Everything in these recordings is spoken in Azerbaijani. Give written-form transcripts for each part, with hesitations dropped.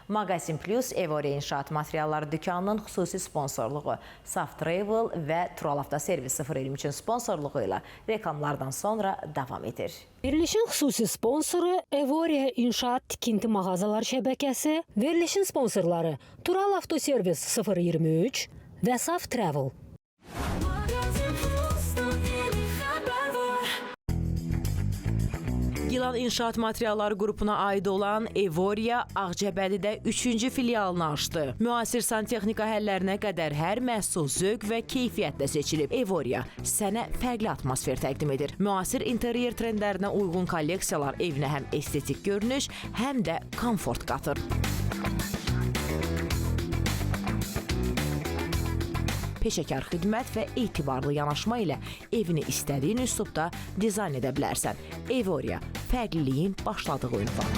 Magazin Plus Evoria İnşaat Materialları Dükanının xüsusi sponsorluğu, Saf Travel və Tural Avtoservis 023-ün sponsorluğu ilə reklamlardan sonra davam edir. Verilişin xüsusi sponsoru Evoria İnşaat Tikinti Mağazalar Şəbəkəsi, verilişin sponsorları Tural Avtoservis 023 və Saf Travel. Gilan İnşaat Materialları qrupuna aid olan Evoria Ağcabədidə 3-cü filialını açdı. Müasir santexnika həllərinə qədər hər məhsul zövq və keyfiyyətlə seçilib. Evoria sənə fərqli atmosfer təqdim edir. Müasir interyer trendlərinə uyğun kolleksiyalar evinə həm estetik görünüş, həm də komfort qatır. Peşəkar xidmət və etibarlı yanaşma ilə evini istədiyin üslubda dizayn edə bilərsən. Evoria, fərqliliyin başladığı ünvan.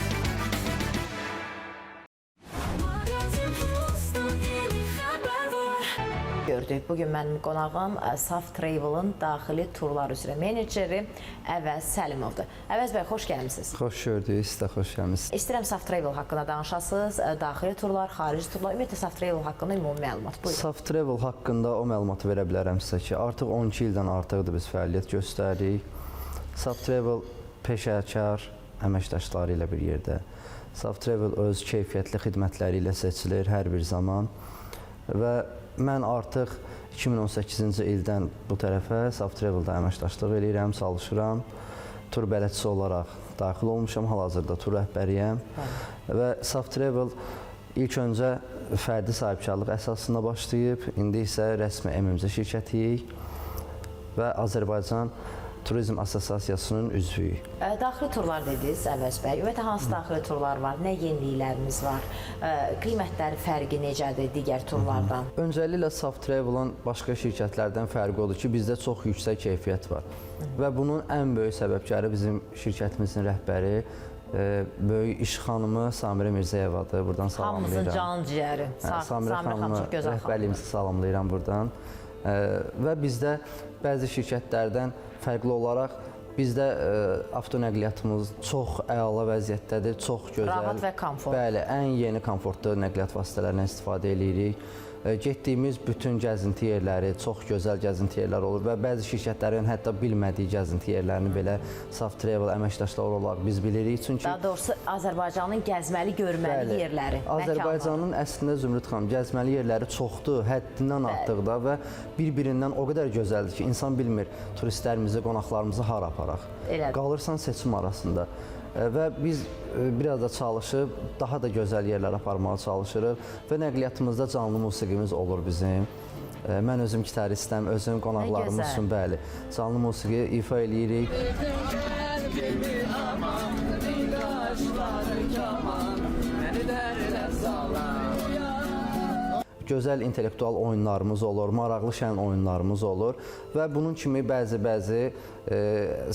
Gördük. Bugün mənim qonağım Saf Travel'ın daxili turlar üzrə meneceri Əvəz Səlimovdur. Əvəz bəy, xoş gəlmisiniz. Xoş gördük, siz də xoş gəlmisiniz. İstəyirəm Saf Travel haqqında danışasınız. Daxili turlar, xarici turlar, ümumiyyətlə Saf Travel haqqında ümumi məlumat. Buyurun. Saf Travel haqqında o məlumatı verə bilərəm sizə ki, artıq 12 ildən artıqdır biz fəaliyyət göstəririk. Saf Travel peşəkar əməkdaşları ilə bir yerdə. Saf Travel öz keyfiyyətli xidmətləri ilə seçilir hər bir zaman və mən artıq 2018-ci ildən bu tərəfə Saf Travel'da əməkdaşlıq edirəm, çalışıram. Tur bələdçisi olaraq daxil olmuşam, hal-hazırda tur rəhbəriyəm. Və Saf Travel ilk öncə fərdi sahibkarlıq əsasında başlayıb, indi isə rəsmi MMC şirkətiyik və Azərbaycan Turizm Assosiasiyasının üzvüyük. Daxili turlar dediniz Əvəz bəy. Ümumiyyətlə hansı daxili turlar var? Nə yeniliklərimiz var? Qiymətləri fərqi necədir digər turlardan? Öncəliklə Saf Travel'ın başqa şirkətlərdən fərqi odur ki, bizdə çox yüksək keyfiyyət var. Və bunun ən böyük səbəbkarı bizim şirkətimizin rəhbəri, böyük iş xanımı Samirə Mirzəyevadır. Buradan salamlayıram. Hamımızın can ciyəri. Samirə xanımı rəhbərliyimizi salamlayıram buradan. Və bizdə bəzi şirkətlərdən fərqli olaraq bizdə avtonəqliyyatımız çox əla vəziyyətdədir, çox gözəl. Rahat və komfort. Bəli, ən yeni komfortlu nəqliyyat vasitələrindən istifadə edirik. Getdiyimiz bütün gəzinti yerləri çox gözəl gəzinti yerləri olur və bəzi şirkətlərin hətta bilmədiyi gəzinti yerlərini belə Saf Travel əməkdaşları olaraq biz bilirik. Çünki daha doğrusu Azərbaycanın gəzməli, görməli yerləri, Azərbaycanın əslində Zümrüd xanım gəzməli yerləri çoxdur, həddindən artıqda və bir-birindən o qədər gözəldir ki, insan bilmir turistlərimizi, qonaqlarımızı hara aparaq. Qalırsan seçim arasında. Və biz biraz da çalışıb, daha da gözəl yerlər aparmağa çalışırıq və nəqliyyatımızda canlı musiqimiz olur bizim. Mən özüm gitaristəm, özüm qonaqlarımız üçün bəli, canlı musiqi ifa eləyirik. Gözəl intellektual oyunlarımız olur, maraqlı şən oyunlarımız olur və bunun kimi bəzi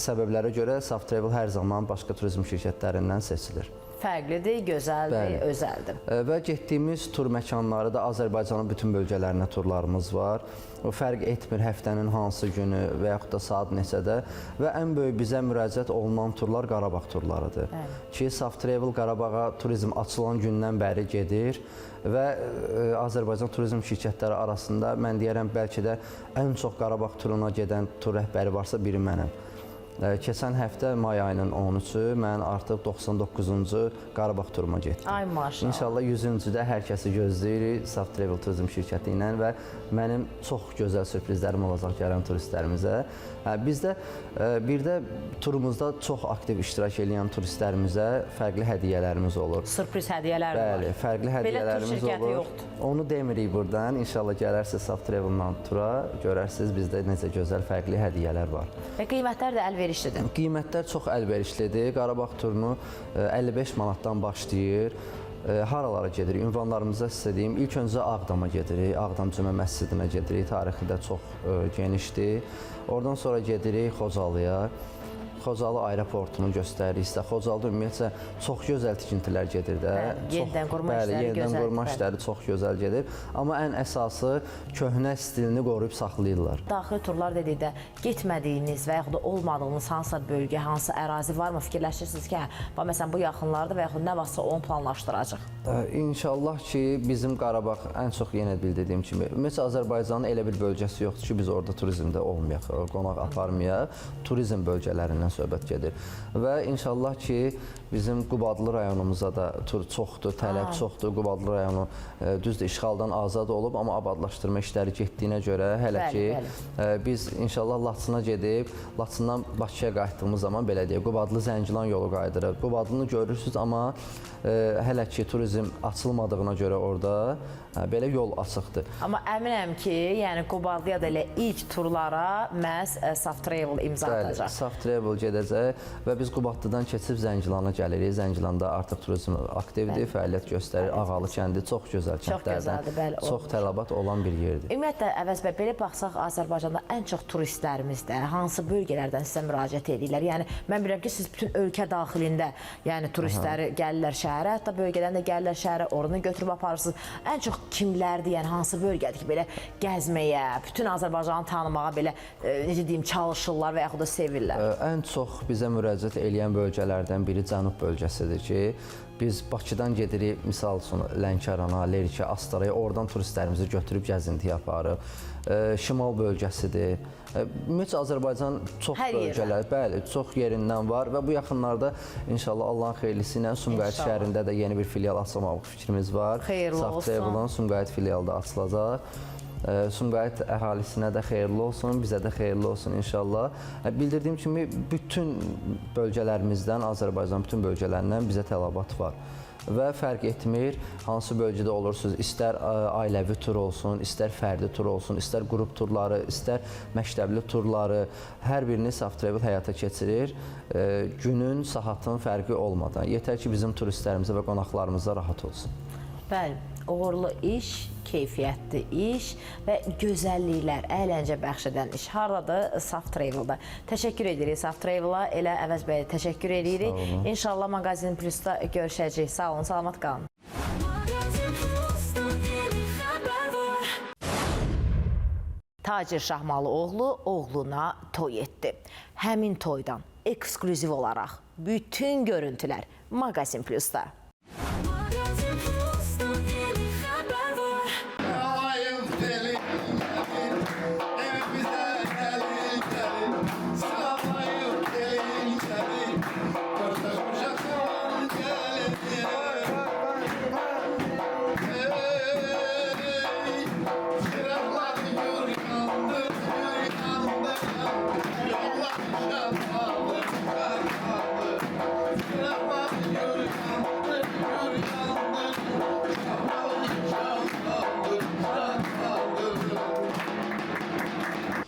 səbəblərə görə Saf Travel hər zaman başqa turizm şirkətlərindən seçilir. Fərqlidir, gözəldir, özəldir. Və getdiyimiz tur məkanları da Azərbaycanın bütün bölgələrinə turlarımız var. O fərq etmir həftənin hansı günü və yaxud da saat neçədə və ən böyük bizə müraciət olunan turlar Qarabağ turlarıdır. Ki, Saf Travel Qarabağa turizm açılan gündən bəri gedir və Azərbaycan turizm şirkətləri arasında mən deyərəm bəlkə də ən çox Qarabağ turuna gedən tur rəhbəri varsa biri mənəm. Keçən həftə may ayının 13-ü mən artıq 99-cu Qarabağ turuma getdim. Ay maşallah. İnşallah 100-cüdə hər kəsi gözləyirik Saf Travel Turizm şirkəti ilə və mənim çox gözəl sürprizlərim olacaq gələn turistlərimizə. Bizdə bir də turumuzda çox aktiv iştirak edən turistlərimizə fərqli hədiyyələrimiz olur. Sürpriz hədiyyələr var. Bəli, fərqli hədiyyələrimiz olur. Belə tur şirkəti yoxdur. Onu demirik buradan. İnşallah gələrsiniz Saf Travel-la tura, görərsiniz bizdə necə gözəl fərqli hədiyyələr var. Və qiymətlər də əlverişlidir. Qiymətlər çox əlverişlidir. Qarabağ turunu 55 manatdan başlayır. Haralara gedirik? Ünvanlarımıza sizə deyim. İlk öncə Ağdama gedirik. Ağdam Cümə məscidinə gedirik. Tarixi də çox genişdir. Oradan sonra gedirik Xocalıya. Xocalı aeroportunu göstəririk sizə. Xocalıda ümumiyyətlə çox gözəl tikintilər gedir də. Yenidən qurma işləri yenidən gözəldir. qurma işləri çox gözəl gedir. Amma ən əsası köhnə stilini qoruyub saxlayırlar. Daxili turlar dedikdə getmədiyiniz və yaxud da olmadığınız hansısa bölgə, hansı ərazi varmı? Fikirləşirsiniz ki, hə, məsələn bu yaxınlarda və yaxud nə vaxtsa onu planlaşdıracaq. İnşallah ki, bizim Qarabağ ən çox yenə bildiyim kimi, ümumiyyətlə Azərbaycanın elə bir bölgəsi yoxdur ki, biz orada turizmdə olmayaq, qonaq aparmayaq. Turizm bölgələrindən söhbət gedir. Və inşallah ki, bizim Qubadlı rayonumuza da çoxdur, tələb çoxdur. Qubadlı rayonu düzdür, işğaldan azad olub, amma abadlaşdırma işləri getdiyinə görə hələ ki, biz inşallah Laçına gedib, Laçından Bakıya qayıtdığımız zaman belə deyək, Qubadlı Zəngilan yolu qayıdırıq. Qubadlını görürsünüz, amma hələ ki, turizm açılmadığına görə orada belə yol açıqdır. Amma əminəm ki, yəni Qubadlıya da elə ilk turlara məhz Saf Travel imza atacaq. Saf Travel gedəcək və biz Qubadlıdan keçib Zəngilana gəlirik. Zəngilanda artıq turizm aktivdir, fəaliyyət göstərir. Ağalı kəndi çox gözəl kəndlərdən, çox tələbat olan bir yerdir. Ümumiyyətlə, Əvəz bəy, belə baxsaq, Azərbaycanda ən çox turistlərimiz də hansı bölgələrdən sizə müraciət edirlər? Yəni, mən bilirəm ki, siz bütün ölkə daxilində turistləri gəlirlər şəhərə, hətta bölgədən də gəlirlər şəhərə, oranı götürüb aparırsınız. Ən çox kimlərdir, yəni hansı bölgədir ki, belə gəzməyə, bütün Azərbaycanı tanımağa belə, necə deyim, çalışırlar və yaxud da sevirlər? Ən çox bizə müraciət eləyən bölgələrdən biri Cənub bölgəsidir ki, biz Bakıdan gedirik, misal üçün Lənkərana, Lerikə, Astaraya, oradan turistlərimizi götürüb gəzintiyə aparıb. Şimal bölgəsidir. Ümumiyyətlə Azərbaycan çox bölgələr, bəli, çox yerindən var və bu yaxınlarda inşallah Allahın xeyirlisi ilə Sumqayıt şəhərində də yeni bir filial açmaq fikrimiz var. Xeyirli olsun. Saf Travel'ın Sumqayıt filialı da açılacaq. Sumqayıt əhalisinə də xeyirli olsun, bizə də xeyirli olsun inşallah. Bildirdiyim kimi bütün bölgələrimizdən, Azərbaycan bütün bölgələrindən bizə tələbat var. Və fərq etmir, hansı bölgədə olursunuz, istər ailəvi tur olsun, istər fərdi tur olsun, istər qrup turları, istər məktəbli turları, hər birini Saf Travel həyata keçirir, günün, saatın fərqi olmadan. Yetər ki, bizim turistlərimizə və qonaqlarımıza rahat olsun. Bəli, uğurlu iş, keyfiyyətli iş və gözəlliklər, əyləncə bəxş edən iş. Haradadır? Saf Travel'da. Təşəkkür edirik Saf Travel'a, elə Əvəz bəyə təşəkkür edirik. İnşallah Mağazin Plus'da görüşəcəyik. Sağ olun, salamat qalın. Tacir Şahmalıoğlu oğluna toy etdi. Həmin toydan eksklüziv olaraq bütün görüntülər Mağazin Plus'da.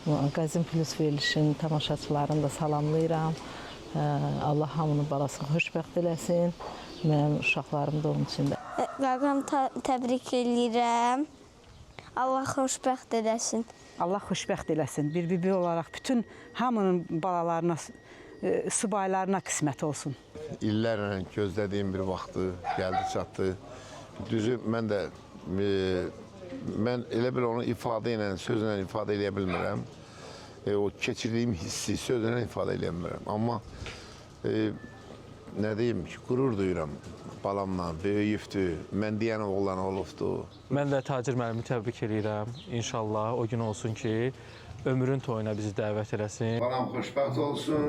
Mağazin Plus verilişinin tamaşaçılarını da salamlayıram. Allah hamının balasını xoşbəxt eləsin. Mənim uşaqlarım da onun içində. Qaqam təbrik edirəm. Allah xoşbəxt eləsin. Allah xoşbəxt eləsin. Bir bibi olaraq bütün hamının balalarına, subaylarına qismət olsun. İllərlə gözlədiyim bir vaxtı gəldi, çatdı. Düzü mən də mən elə bir onu ifadə ilə, sözlə ifadə edə bilmirəm. O keçirdiyim hissi sözlə ifadə edə bilmirəm. Amma nə deyim ki, qürur duyuram balamla, böyüyübdür, mən deyən oğlan olubdur. Mən də Tacir müəllimi təbrik edirəm. İnşallah o gün olsun ki, ömrün toyuna bizi dəvət eləsin. Balam xoşbəxt olsun,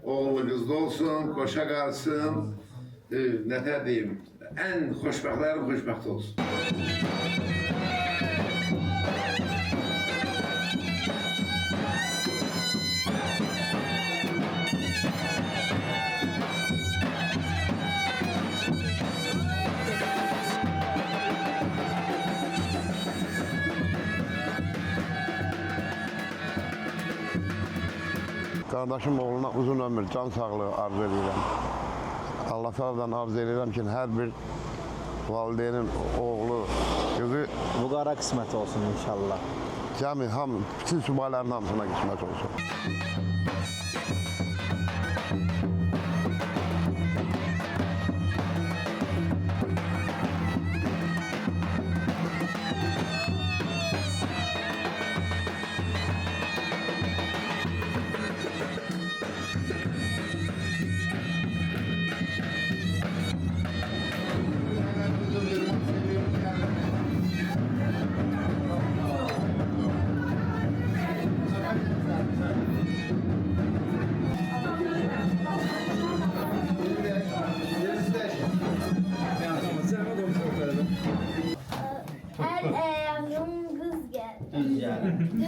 oğlu qızlı olsun, qoşa qalsın, nətər deyim, ən xoşbəxtlərim xoşbəxt olsun. Qardaşım oğluna uzun ömür, can sağlığı arzu edirəm. Allah sağlıqdan arzu edirəm ki, hər bir valideynin oğlu, qızı bu qara qismət olsun inşallah. Cəmi, bütün subayların hamısına qismət olsun.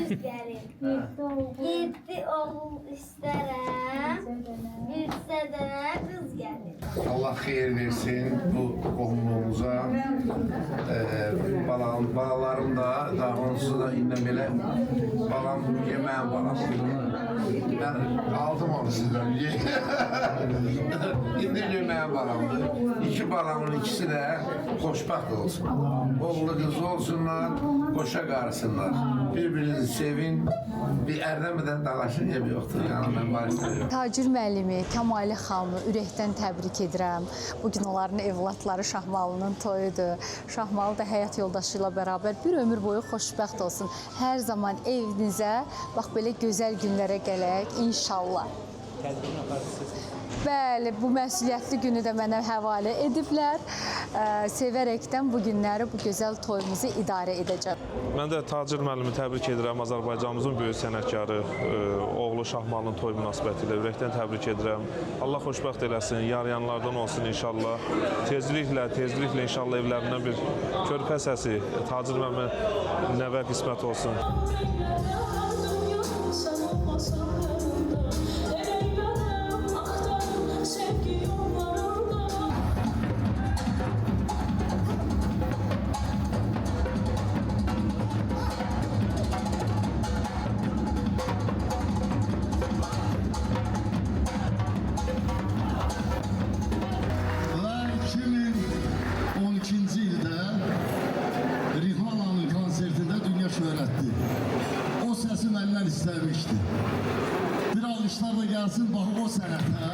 qız gəlir. 7 oğul istərəm. Birsə də qız gəlir. Allah xeyir versin bu qohumluğumuza. Balalarım da, daha onsuz da indi belə balam yeməyin balası. Ben aldım onu sizden. İndi yeməyin balamdır. İki balamın ikisi de xoşbəxt olsun. Oğlu kız olsunlar, qoşa qarısınlar. Birbirinizi sevin. Bir ərləmədən dalaşın ev yoxdur. Yəni mən barışdırıyorum. Tacir müəllimi, Kəmalə xanımı ürəkdən təbrik edirəm. Bugün onların evlatları Şahmalının toyudur. Şahmalı da həyat yoldaşı ilə bərabər bir ömür boyu xoşbəxt olsun. Hər zaman evinizə bax belə gözəl günlərə gələk inşallah. Bəli, bu məsuliyyətli günü də mənə həvalə ediblər. Sevərəkdən bu günləri, bu gözəl toyumuzu idarə edəcəm. Mən də Tacir müəllimi təbrik edirəm. Azərbaycanımızın böyük sənətkarı, oğlu Şahmalının toy münasibəti ilə ürəkdən təbrik edirəm. Allah xoşbəxt eləsin, yarayanlardan olsun inşallah. Tezliklə inşallah evlərindən bir körpə səsi Tacir müəllimi nəvə qismət olsun. O sesi məndən istəmişdi. Bir alışlar da gəlsin, baxıq o sənətə.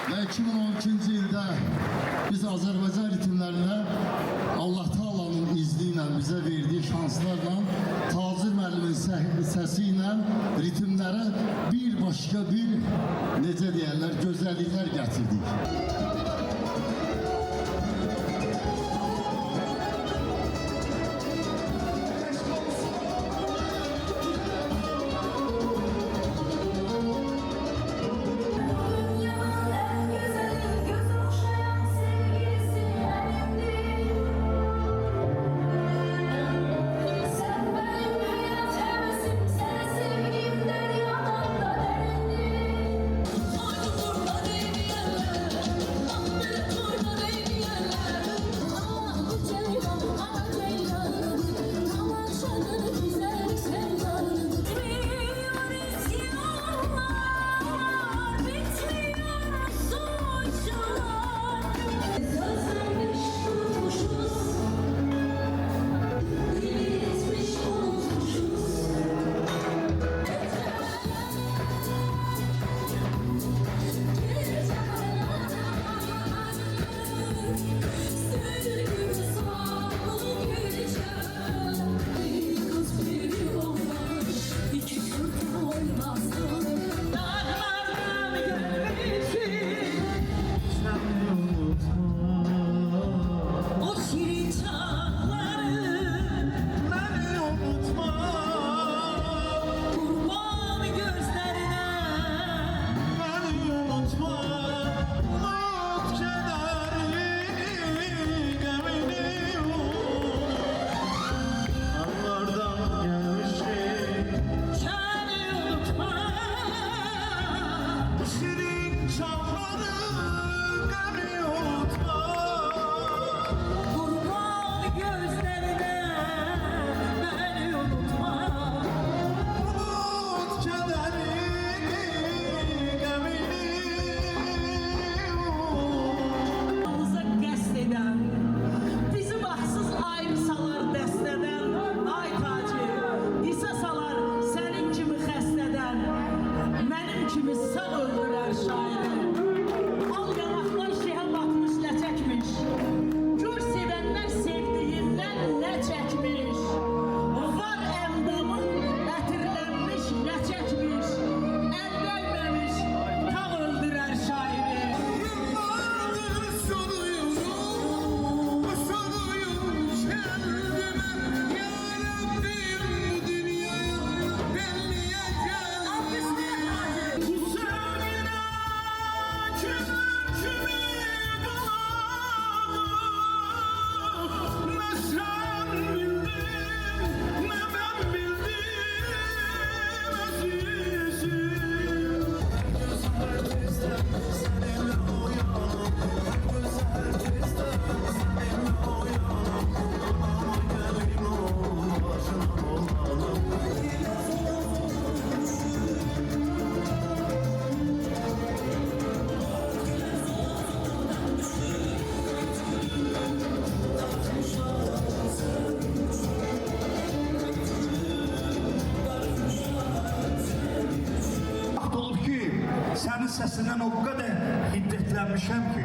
Və 2012-ci ildə biz Azərbaycan ritimlərinə Allah Taala'nın izni ilə bizə verdiyi şanslarla Tacir müəllimin səsi ilə ritimlərə bir başqa bir, necə deyərlər, gözəlliklər gətirdik. səndən o qədər hiddətlənmişəm ki,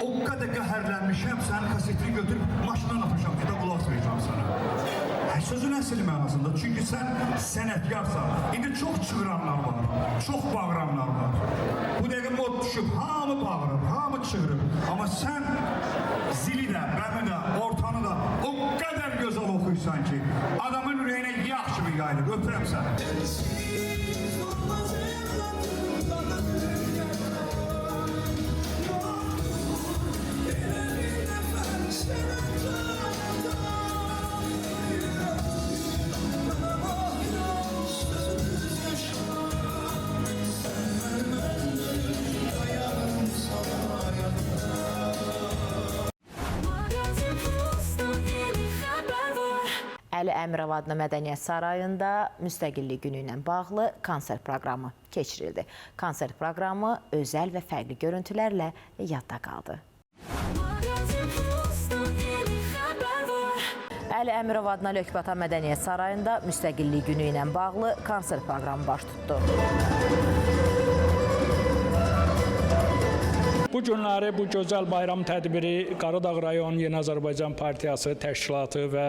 o qədər qəhərlənmişəm, sənin kasetini götürüb maşından atmışam ki, də qulaq verəcəm sana. Sözün əsl mənasında, çünki sən sənətkarsan. İndi çox çığıranlar var, çox bağıranlar var. Bu dəqiqə mod düşüb, hamı bağırır, hamı çığırır. Amma sən zili də, bəmi də, ortanı da o qədər gözəl oxuyursan ki, adamın ürəyinə yağ kimi yayılır. Öpürəm səni. Əli Əmirov adına Mədəniyyət Sarayında Müstəqillik Günü ilə bağlı konsert proqramı keçirildi. Konsert proqramı özəl və fərqli görüntülərlə yadda qaldı. Əli Əmirov adına Lökbatan Mədəniyyət Sarayında Müstəqillik Günü ilə bağlı konsert proqramı baş tutdu. Bu günləri bu gözəl bayram tədbiri Qaradağ rayon Yeni Azərbaycan Partiyası təşkilatı və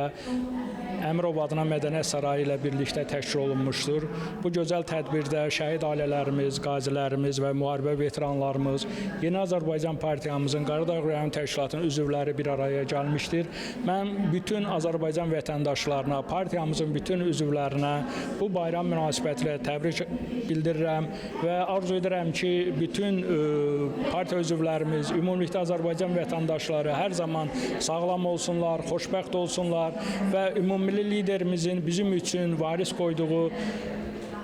Əmirov adına Mədəniyyət Sarayı ilə birlikdə təşkil olunmuşdur. Bu gözəl tədbirdə şəhid ailələrimiz, qazilərimiz və müharibə veteranlarımız Yeni Azərbaycan Partiyamızın Qaradağ rayon təşkilatının üzvləri bir araya gəlmişdir. Mən bütün Azərbaycan vətəndaşlarına, partiyamızın bütün üzvlərinə bu bayram münasibətilə təbrik bildirirəm və arzu edirəm ki, bütün partiya üzvlərimiz, ümumilikdə Azərbaycan vətəndaşları hər zaman sağlam olsunlar, xoşbəxt olsunlar və ümumi liderimizin bizim üçün varis qoyduğu,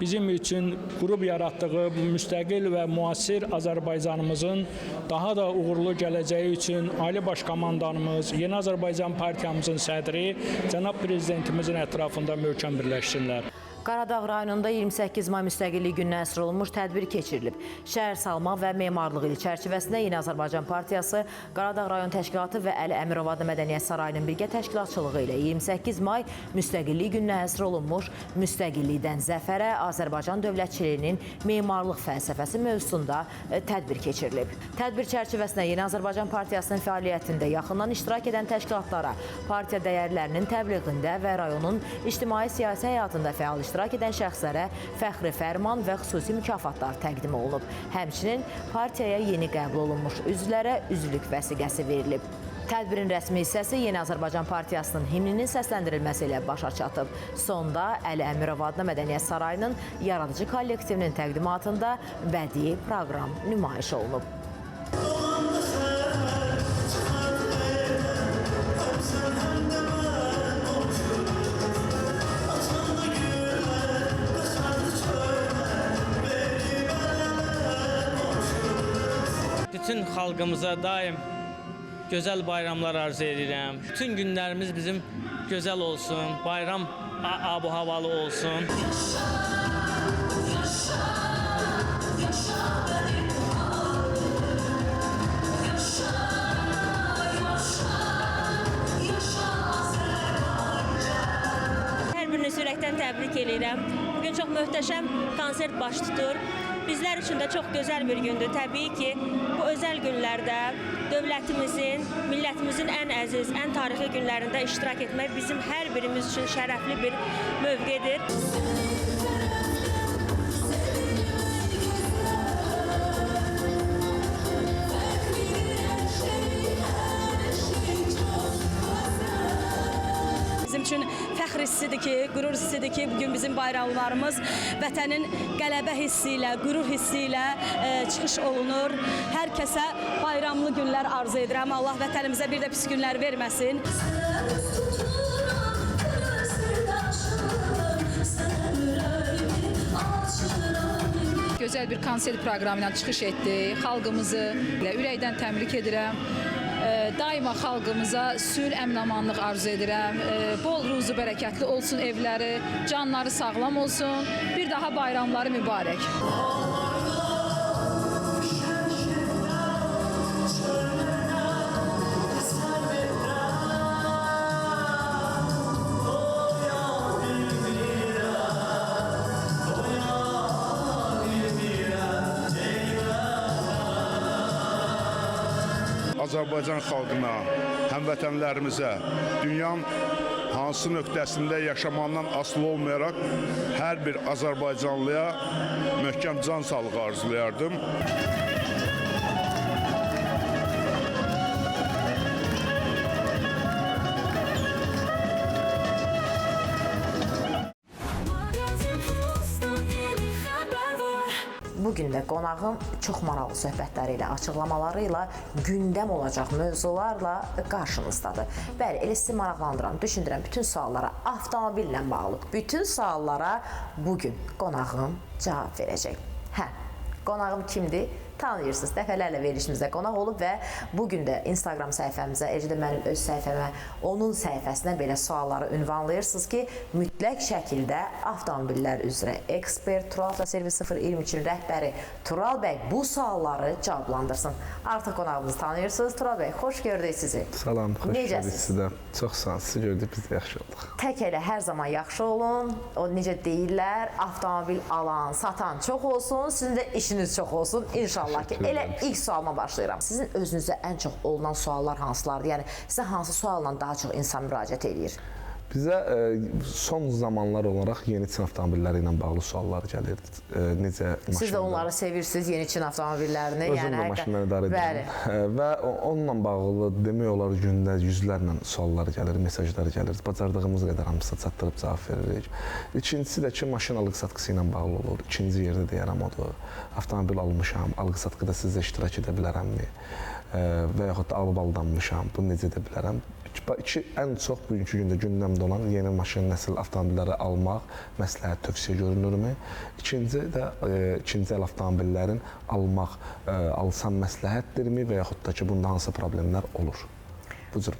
bizim üçün qurub yaratdığı müstəqil və müasir Azərbaycanımızın daha da uğurlu gələcəyi üçün Ali Baş Komandanımız, Yeni Azərbaycan Partiyamızın sədri cənab prezidentimizin ətrafında möhkəm birləşsinlər. Qaradağ rayonunda 28 may Müstəqillik gününə həsr olunmuş tədbir keçirilib. Şəhər salma və memarlıq ili çərçivəsində Yeni Azərbaycan Partiyası, Qaradağ rayon təşkilatı və Əli Əmirov adlı Mədəniyyət Sarayının birgə təşkilatçılığı ilə 28 may Müstəqillik gününə həsr olunmuş Müstəqillikdən zəfərə Azərbaycan dövlətçiliyinin memarlıq fəlsəfəsi mövzusunda tədbir keçirilib. Tədbir çərçivəsində Yeni Azərbaycan Partiyasının fəaliyyətində yaxından iştirak edən təşkilatlara, partiya dəyərlərinin təbliğində və rayonun ictimai-siyasi həyatında fəal iştirak edən şəxslərə fəxri fərman və xüsusi mükafatlar təqdim olunub. Həmçinin partiyaya yeni qəbul olunmuş üzvlərə üzvlük vəsiqəsi verilib. Tədbirin rəsmi hissəsi Yeni Azərbaycan Partiyasının himninin səsləndirilməsi ilə başa çatıb. Sonda Əli Əmirov adına Mədəniyyət Sarayının yaradıcı kollektivinin təqdimatında bədii proqram nümayiş olunub. Bütün xalqımıza daim gözəl bayramlar arzu edirəm. Bütün günlərimiz bizim gözəl olsun, bayram abu-havalı olsun. Hər birini ürəkdən təbrik edirəm. Bugün çox möhtəşəm konsert baş tutur. Bizlər üçün də çox gözəl bir gündür. Təbii ki, bu özəl günlərdə dövlətimizin, millətimizin ən əziz, ən tarixi günlərində iştirak etmək bizim hər birimiz üçün şərəfli bir mövqedir. Bizim üçün fəxr hissidir ki, qürur hissidir ki, bugün bizim bayramlarımız vətənin qələbə hissi ilə, qürur hissi ilə çıxış olunur. Hər kəsə bayramlı günlər arzu edirəm. Allah vətənimizə bir də pis günlər verməsin. Gözəl bir konsert proqramı ilə çıxış etdi. Xalqımızı ürəkdən təbrik edirəm. Daima xalqımıza sülh, əmin-amanlıq arzu edirəm. Bol ruzu bərəkətli olsun evləri, canları sağlam olsun. Bir daha bayramları mübarək. Azərbaycan xalqına, həmvətənlərimizə, dünyanın hansı nöqtəsində yaşamandan asılı olmayaraq hər bir Azərbaycanlıya möhkəm can sağlığı arzulayardım. Bugün də qonağım çox maraqlı söhbətləri ilə, açıqlamaları ilə, gündəm olacaq mövzularla qarşınızdadır. Bəli, elə sizi maraqlandıran, düşündürən bütün suallara, avtomobillə bağlı bütün suallara bugün qonağım cavab verəcək. Qonağım kimdir? Tanıyırsınız, dəfələrlə verilişimizdə qonaq olub və bugün də Instagram səhifəmizə, eləcə də mənim öz səhifəmə, onun səhifəsinə belə sualları ünvanlayırsınız ki, mütləq şəkildə avtomobillər üzrə ekspert, Tural Avtoservis 023-ün rəhbəri Tural bəy bu sualları cavablandırsın. Artıq qonağımızı tanıyırsınız. Tural bəy, xoş gördük sizi. Salam, xoş gördük sizə. Çox sağ olun, sizi gördük, biz də yaxşı olduq. Tək elə hər zaman yaxşı olun. O necə deyirlər, avtomobil alan, satan çox olsun, sizin də işiniz çox olsun inşallah. Elə ilk sualıma başlayıram. Sizin özünüzə ən çox olunan suallar hansılardır? Yəni sizə hansı sualla daha çox insan müraciət edir? Bizə son zamanlar olaraq yeni Çin avtomobilləri ilə bağlı suallar gəlir. Necə maşınlar? Siz də onları sevirsiniz, yeni Çin avtomobillerini. Özüm də maşınları idarə edirəm. Və onunla bağlı demək olar gündə yüzlərlə suallar gəlir, mesajlar gəlir. Bacardığımız qədər hamısına çatdırıb cavab veririk. İkincisi də ki, maşın alğı-satqısı ilə bağlı olur. İkinci yerdə deyərəm odur. Avtomobil almışam, alğı-satqıda sizə iştirak edə bilərəmmi? Və yaxud da alıb aldanmışam, bunu necə edə bilərəm? Ən çox bugünkü gündə gündəmdə olan yeni maşın nəsil avtomobilləri almaq məsləhət tövsiyə görünürmü? İkinci əl avtomobillərin almaq alsam məsləhətdirmi və yaxud da ki, bunda hansı problemlər olur? Bu cür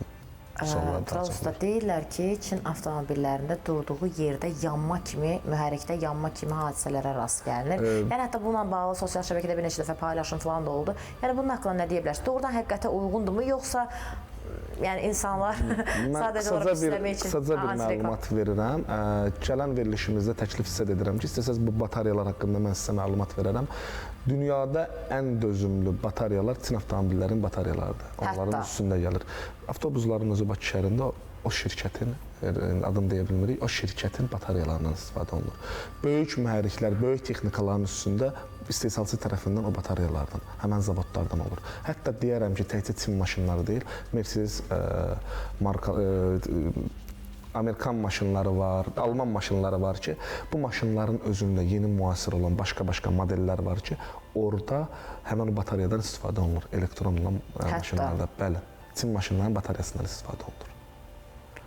suallar daha çox olur. Deyirlər ki, Çin avtomobillərində durduğu yerdə yanma kimi, mühərrikdə yanma kimi hadisələrə rast gəlinir. Yəni hətta bununla bağlı sosial şəbəkədə bir neçə dəfə paylaşım falan da oldu. Yəni bunun haqqında nə deyə bilərsiniz? Doğrudan həqiqətə uyğundurmu, yoxsa yəni insanlar sadəcə olaraq istəmək üçün qısaca bir məlumat verirəm. Gələn verilişimizdə təklif sizə edirəm ki, istəsəz bu batareyalar haqqında mən sizə məlumat verərəm. Dünyada ən dözümlü batareyalar Çin avtomobillərin batareyalarıdır. Onların üstündə gəlir. Avtobusların özü Bakı şəhərində o şirkətin, adını deyə bilmirik, o şirkətin batareyalarından istifadə olunur. Böyük mühərriklər, böyük texnikaların üstündə istehsalçı tərəfindən o batareyalardan, həmən zavodlardan olur. Hətta deyərəm ki, təkcə Çin maşınları deyil, Mercedes marka, Amerikan maşınları var, Alman maşınları var ki, bu maşınların özündə yeni müasir olan başqa-başqa modellər var ki, orada həmən o batareyadan istifadə olunur, elektronla maşınlarda. Bəli, Çin maşınlarının batareyasından istifadə olunur.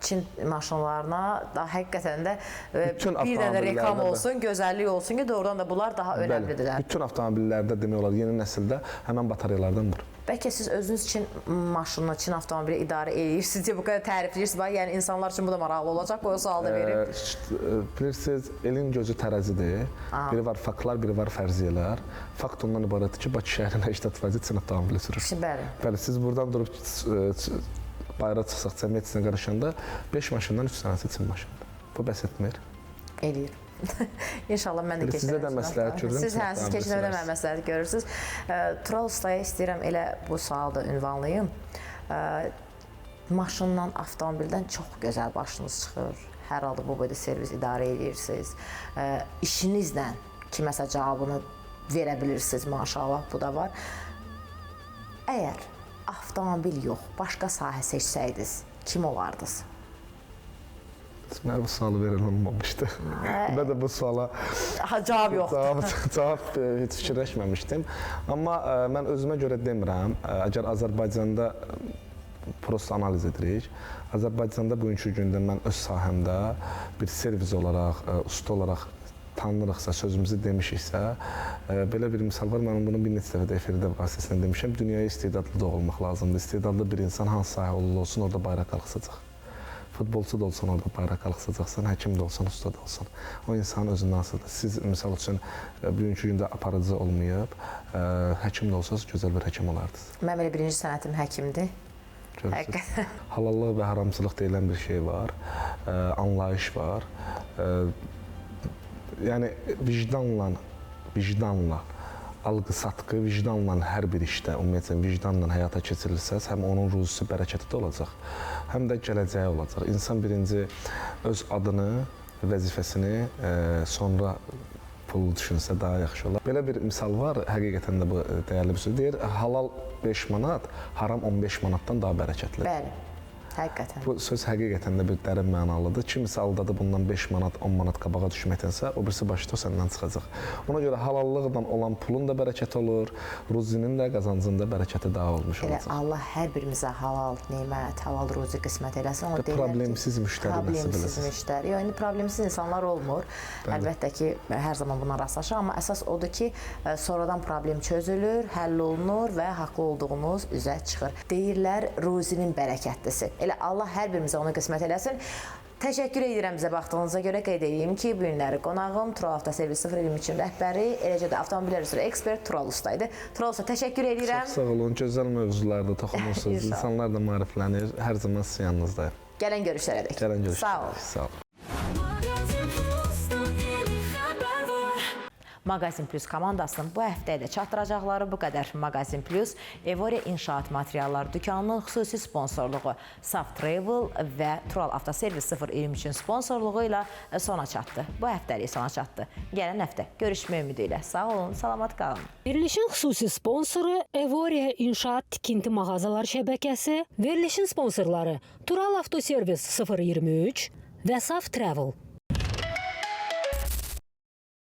Çin maşınlarına da həqiqətən də bir dənə reklam olsun, gözəllik olsun ki, doğrudan da bunlar daha önəmlidirlər. Bütün avtomobillərdə demək olar yeni nəsildə həmən batareyalardan var. Bəlkə siz özünüz Çin maşınını, Çin avtomobili idarə edirsiniz deyə bu qədər tərifləyirsiniz. Yəni insanlar üçün bu da maraqlı olacaq, bu sualı da verim. Bilirsiniz, elin gözü tərəzidir. Biri var faktlar, biri var fərziyyələr. Fakt ondan ibarətdir ki, Bakı şəhərində 80% Çin avtomobili sürür. Bəli, siz buradan durub bayıra çıxsaq, cəmiyyət içinə qarışanda 5 maşından 3 tanəsi Çin maşınıdır. Bu bəs etmir? Eləyir. İnşallah mən də keçirəm. Sizə də məsləhət görürəm. Siz keçirəmə də mən məsləhət görürsünüz. Tural ustaya istəyirəm elə bu sualı da ünvanlayım. Maşından, avtomobildən çox gözəl başınız çıxır. Hər halda bu boyda servis idarə edirsiniz. İşinizlə kiməsə cavabını verə bilirsiniz, maşallah, bu da var. Əgər avtomobil yox, başqa sahə seçsəydiniz, kim olardınız? Mənə bu sualı verən olmamışdı. Mən də bu suala cavab yoxdur. Cavab heç fikirləşməmişdim. Amma mən özümə görə demirəm. Əgər Azərbaycanda prosta analiz edirik, Azərbaycanda bugünkü gündə mən öz sahəmdə bir servis olaraq, usta olaraq tanınırıqsa, sözümüzü demişiksə, belə bir misal var, mən bunu bir neçə dəfə də efirdə vasitəsilə demişəm, dünyaya istedadlı da olmaq lazımdır. İstedadlı bir insan hansı sahə olsun, orada bayraq qalxısacaq. Futbolçu da olsan, orada bayraq qalxısacaqsan, həkim də olsan, usta da olsan. O insanın özündən asılıdır. Siz, misal üçün, bugünkü gündə aparıcı olmayıb, həkim də olsanız, gözəl bir həkim olardınız. Mən belə birinci sənətim həkimdir. Halallıq və haramçılıq deyilən bir şey var, anlayış var. Yəni vicdanla alqı-satqı vicdanla hər bir işdə, ümumiyyətlə vicdanla həyata keçirirsəz, həm onun ruzisi, bərəkəti də olacaq, həm də gələcəyi olacaq. İnsan birinci öz adını, vəzifəsini, sonra pulu düşünsə daha yaxşı olar. Belə bir misal var, həqiqətən də bu dəyərli bir söz. Deyir, halal 5 manat, haram 15 manatdan daha bərəkətlidir. Bəli. Həqiqətən. Bu söz həqiqətən də bir dərin mənalıdır. Kimisi aldadı bundan 5 manat, 10 manat qabağa düşməkdənsə, o birisi başda səndən çıxacaq. Ona görə halallıqla olan pulun da bərəkəti olur, ruzinin də, qazancının da bərəkəti daha olmuş olacaq. Elə Allah hər birimizə halal nemət, halal ruzi qismət eləsin. Problemsiz müştəri nəsib eləsin. Problemsiz müştəri. Yəni, problemsiz insanlar olmur. Əlbəttə ki, hər zaman buna rastlaşır, amma əsas odur ki, sonradan problem çözülür, həll olunur və haqlı olduğunuz üzə çıxır. Deyirlər, ruzinin bərəkətlisi. Elə Allah hər birimizə onu qismət eləsin. Təşəkkür edirəm bizə baxdığınıza görə. Qeyd edeyim ki, bu günləri qonağım Tural Avtoservis 023-ün rəhbəri, eləcə də avtomobillər üzrə ekspert Tural Usta idi. Tural Usta, təşəkkür edirəm. Çox sağ olun, gözəl mövzularda toxunursunuz. İnsanlar da maariflənir. Hər zaman sizin yanınızdayım. Gələn görüşlərə dək. Gələn görüşlərə. Sağ ol. Sağ ol. Mağazin Plus komandasının bu həftəyə də çatdıracaqları bu qədər. Mağazin Plus, Evoria İnşaat Materialları dükanının xüsusi sponsorluğu, Saf Travel və Tural Avtoservis 023-ün sponsorluğu ilə sona çatdı. Bu həftəlik sona çatdı. Gələn həftə görüşmək ümidi ilə. Sağ olun, salamat qalın. Verilişin xüsusi sponsoru Evoria İnşaat Tikinti Mağazalar şəbəkəsi, verilişin sponsorları Tural Avtoservis 023 və Saf Travel.